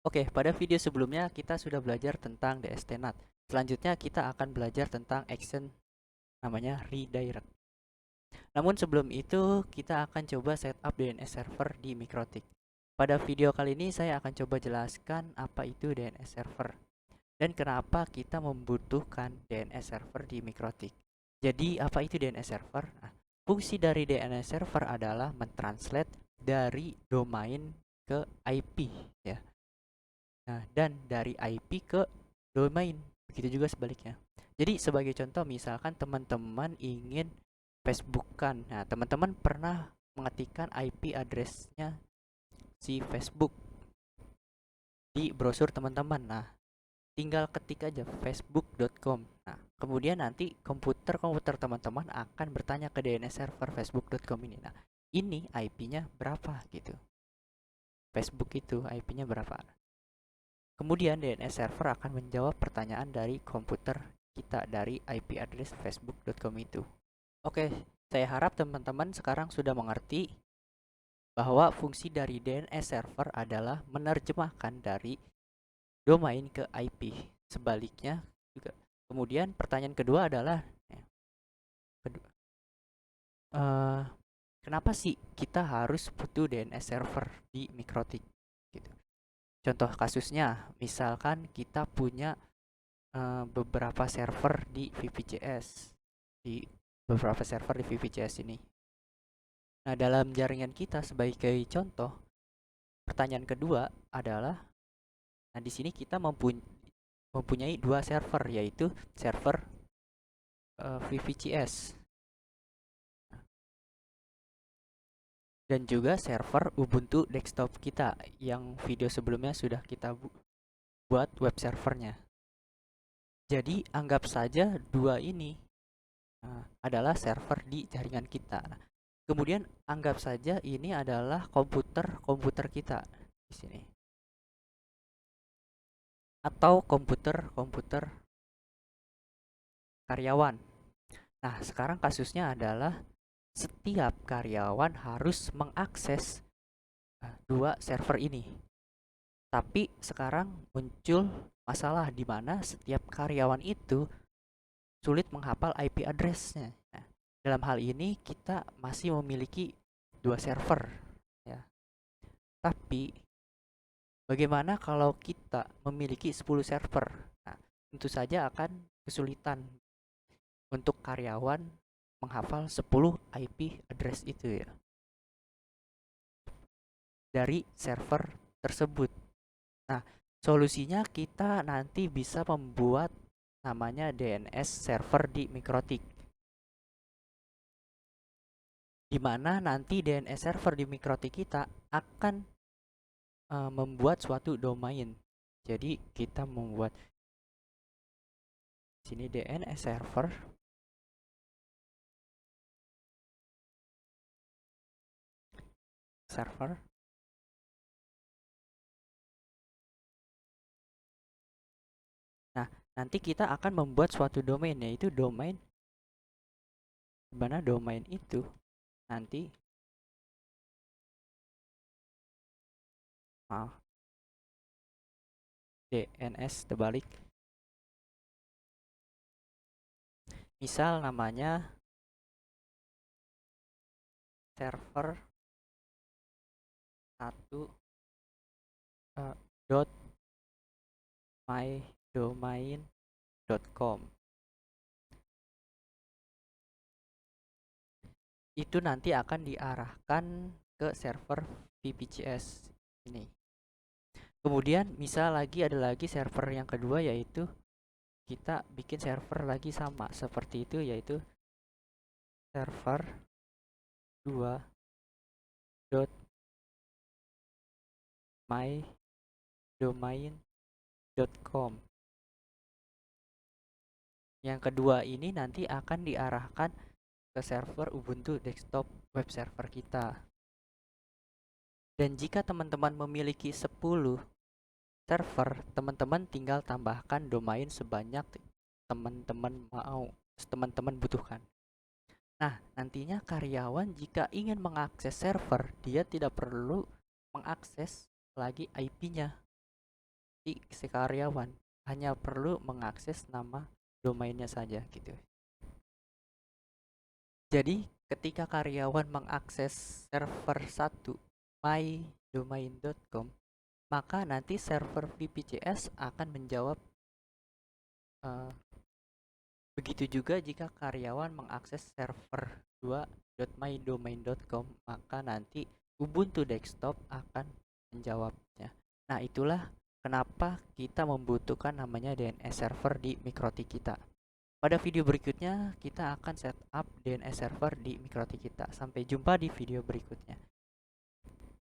Oke, pada video sebelumnya kita sudah belajar tentang DST-NAT. Selanjutnya kita akan belajar tentang action namanya redirect. Namun sebelum itu kita akan coba setup DNS server di Mikrotik. Pada video kali ini saya akan coba jelaskan apa itu DNS server dan kenapa kita membutuhkan DNS server di Mikrotik. Jadi apa itu DNS server? Nah, fungsi dari DNS server adalah mentranslate dari domain ke IP ya. Nah, dan dari IP ke domain, begitu juga sebaliknya. Jadi sebagai contoh misalkan teman-teman ingin Facebookan. Nah, teman-teman pernah mengetikkan IP addressnya si Facebook di browser teman-teman. Nah, tinggal ketik aja facebook.com. Nah, kemudian nanti komputer teman-teman akan bertanya ke DNS server facebook.com ini. Nah, ini IP-nya berapa gitu. Facebook itu IP-nya berapa? Kemudian DNS server akan menjawab pertanyaan dari komputer kita dari IP address facebook.com itu. Oke, saya harap teman-teman sekarang sudah mengerti bahwa fungsi dari DNS server adalah menerjemahkan dari domain ke IP. Sebaliknya juga. Kemudian pertanyaan kedua adalah kedua, eh, kenapa sih kita harus butuh DNS server di Mikrotik gitu. Contoh kasusnya, misalkan kita punya beberapa server di VPCS di beberapa server di VPCS ini. Nah, dalam jaringan kita sebagai contoh, pertanyaan kedua adalah, nah di sini kita mempunyai dua server yaitu server VPCS dan juga server Ubuntu desktop kita yang video sebelumnya sudah kita buat web servernya. Jadi anggap saja dua ini adalah server di jaringan kita. Nah, kemudian anggap saja ini adalah komputer kita di sini atau komputer karyawan. Nah, sekarang kasusnya adalah setiap karyawan harus mengakses dua server ini. Tapi sekarang muncul masalah di mana setiap karyawan itu sulit menghafal IP address-nya. Nah, dalam hal ini kita masih memiliki dua server ya. Tapi bagaimana kalau kita memiliki 10 server? Nah, tentu saja akan kesulitan untuk karyawan menghafal 10 IP address itu ya dari server tersebut. Nah, solusinya kita nanti bisa membuat namanya DNS server di Mikrotik. Di mana nanti DNS server di Mikrotik kita akan membuat suatu domain. Jadi kita membuat sini DNS server. Nah, nanti kita akan membuat suatu domain yaitu domain di mana domain itu nanti DNS terbalik. Misal namanya server 1 dot mydomain.com. Itu nanti akan diarahkan ke server VPCS ini. Kemudian misal ada lagi server yang kedua yaitu kita bikin server lagi sama seperti itu yaitu server 2 dot mydomain.com. Yang kedua ini nanti akan diarahkan ke server Ubuntu desktop web server kita. Dan jika teman-teman memiliki 10 server, teman-teman tinggal tambahkan domain sebanyak teman-teman butuhkan. Nah, nantinya karyawan jika ingin mengakses server, dia tidak perlu mengakses lagi IP-nya. si karyawan hanya perlu mengakses nama domainnya saja gitu. Jadi ketika karyawan mengakses server 1 mydomain.com, maka nanti server VPCS akan menjawab. Begitu juga jika karyawan mengakses server 2.mydomain.com, maka nanti Ubuntu desktop akan menjawabnya. Nah, itulah kenapa kita membutuhkan namanya DNS server di MikroTik kita. Pada video berikutnya kita akan setup DNS server di MikroTik kita. Sampai jumpa di video berikutnya.